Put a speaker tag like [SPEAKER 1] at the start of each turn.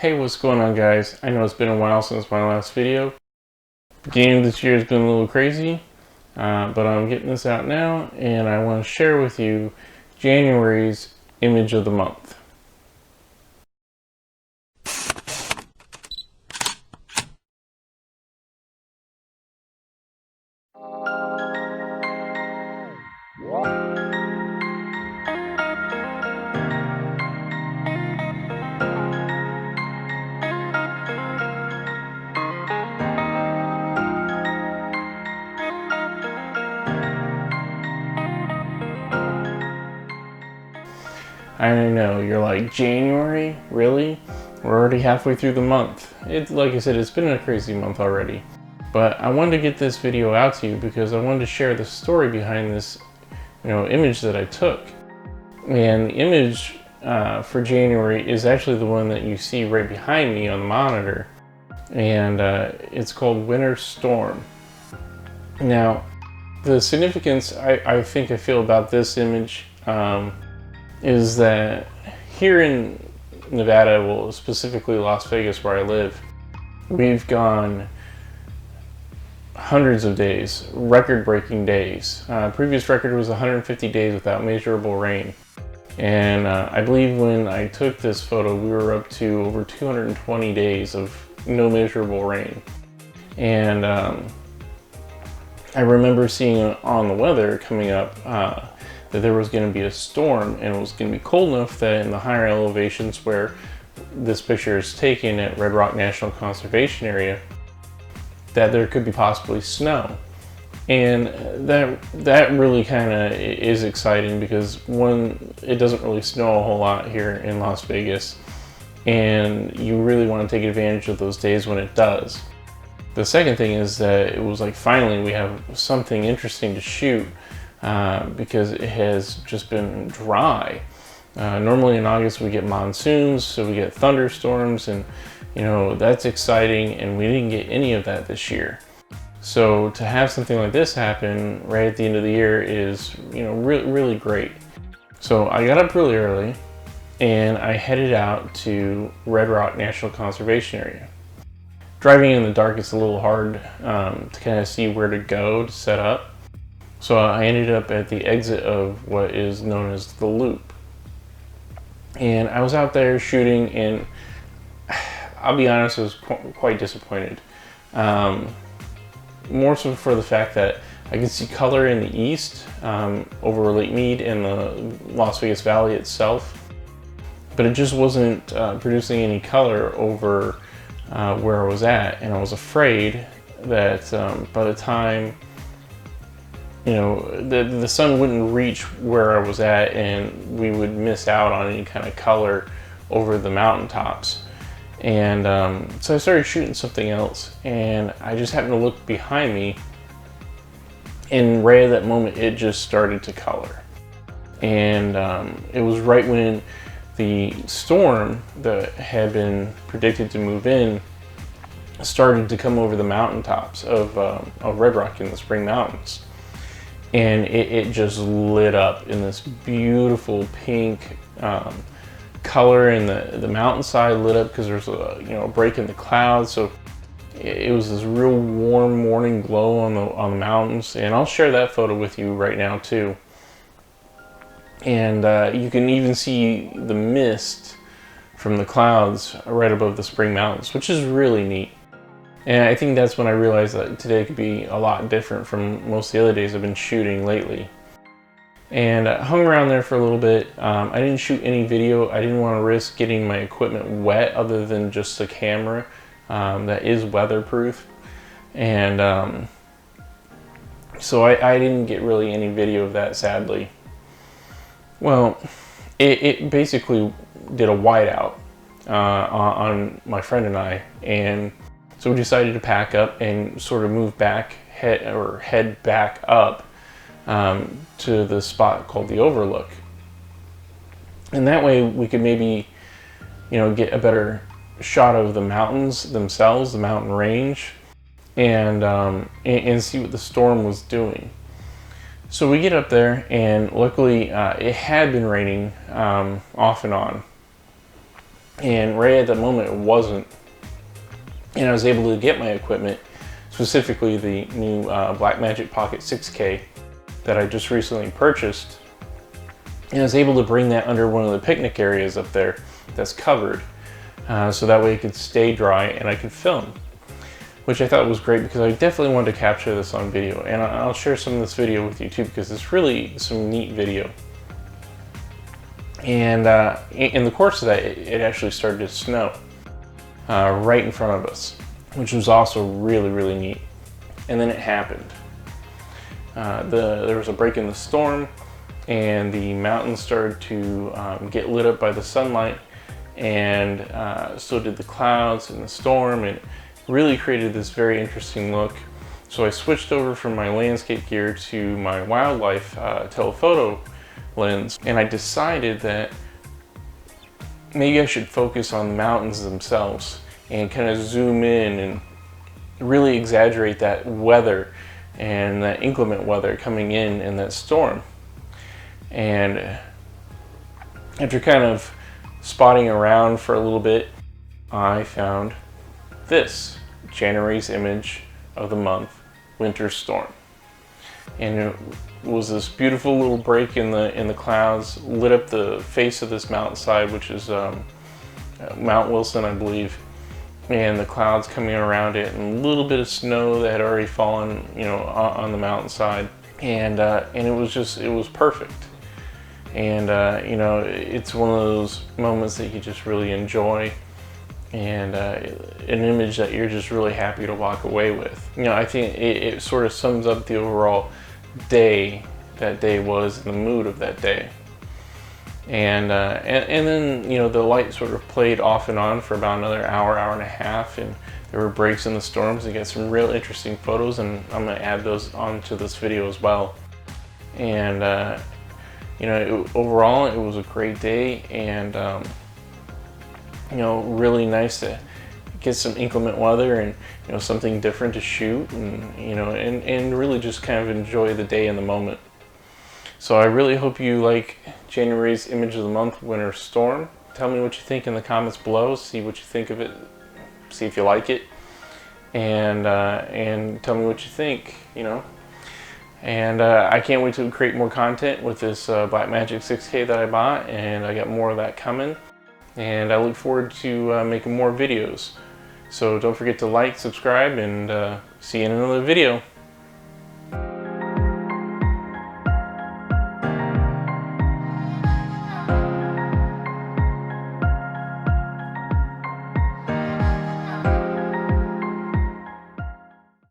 [SPEAKER 1] Hey, what's going on, guys? I know it's been a while since my last video. Beginning of this year has been a little crazy, but I'm getting this out now, and I want to share with you January's image of the month. I know, you're like, January? Really? We're already halfway through the month. Like I said, it's been a crazy month already. But I wanted to get this video out to you because I wanted to share the story behind this, image that I took. And the image for January is actually the one that you see right behind me on the monitor. And it's called Winter Storm. Now, the significance I think I feel about this image is that here in Nevada, well, specifically Las Vegas where I live, we've gone hundreds of days, record-breaking days. Previous record was 150 days without measurable rain. And I believe when I took this photo, we were up to over 220 days of no measurable rain. And I remember seeing on the weather coming up that there was going to be a storm, and it was going to be cold enough that in the higher elevations where this picture is taken at Red Rock National Conservation Area, that there could be possibly snow. And that really kind of is exciting because, one, it doesn't really snow a whole lot here in Las Vegas, and you really want to take advantage of those days when it does. The second thing is that it was like, finally we have something interesting to shoot because it has just been dry. Normally in August we get monsoons, so we get thunderstorms, and that's exciting, and we didn't get any of that this year. So to have something like this happen right at the end of the year is, really great. So I got up really early and I headed out to Red Rock National Conservation Area. Driving in the dark is a little hard to kind of see where to go to set up. So I ended up at the exit of what is known as the Loop. And I was out there shooting, and I'll be honest, I was quite disappointed. More so for the fact that I could see color in the east over Lake Mead and the Las Vegas Valley itself, but it just wasn't producing any color over where I was at, and I was afraid that by the time the sun wouldn't reach where I was at, and we would miss out on any kind of color over the mountaintops. And so I started shooting something else, and I just happened to look behind me, and right at that moment it just started to color. And it was right when the storm that had been predicted to move in started to come over the mountaintops of Red Rock in the Spring Mountains. And it just lit up in this beautiful pink color, and the mountainside lit up because there's a break in the clouds. So it was this real warm morning glow on the mountains, and I'll share that photo with you right now too. And you can even see the mist from the clouds right above the Spring Mountains, which is really neat. And I think that's when I realized that today could be a lot different from most of the other days I've been shooting lately. And I hung around there for a little bit. I didn't shoot any video. I didn't want to risk getting my equipment wet other than just the camera that is weatherproof. And so I didn't get really any video of that, sadly. Well, it basically did a whiteout on my friend and I, and so we decided to pack up and sort of move back, head back up to the spot called the Overlook. And that way we could maybe, get a better shot of the mountains themselves, the mountain range, and see what the storm was doing. So we get up there, and luckily it had been raining off and on. And right at that moment it wasn't. And I was able to get my equipment, specifically the new Blackmagic Pocket 6K that I just recently purchased. And I was able to bring that under one of the picnic areas up there that's covered. So that way it could stay dry and I could film, which I thought was great because I definitely wanted to capture this on video. And I'll share some of this video with you too, because it's really some neat video. And in the course of that, it actually started to snow right in front of us, which was also really, really neat. And then it happened. There was a break in the storm, and the mountains started to get lit up by the sunlight, and so did the clouds and the storm, and it really created this very interesting look. So I switched over from my landscape gear to my wildlife telephoto lens, and I decided that maybe I should focus on the mountains themselves and kind of zoom in and really exaggerate that weather and that inclement weather coming in and that storm. And after kind of spotting around for a little bit, I found this, January's image of the month, winter storm. And it was this beautiful little break in the clouds, lit up the face of this mountainside, which is Mount Wilson, I believe. And the clouds coming around it, and a little bit of snow that had already fallen, you know, on the mountainside. And it was perfect. And you know, it's one of those moments that you just really enjoy, and an image that you're just really happy to walk away with. You know, I think it sort of sums up the overall day that day was, and the mood of that day. And then, you know, the light sort of played off and on for about another hour and a half, and there were breaks in the storms to get some real interesting photos, and I'm gonna add those onto this video as well. And you know, overall it was a great day, and you know, really nice to get some inclement weather and, you know, something different to shoot, and you know, and really just kind of enjoy the day in the moment. So I really hope you like January's image of the month, winter storm. Tell me what you think in the comments below. See what you think of it. See if you like it, and tell me what you think. You know. And I can't wait to create more content with this Blackmagic 6K that I bought, and I got more of that coming. And I look forward to making more videos. So don't forget to like, subscribe, and see you in another video.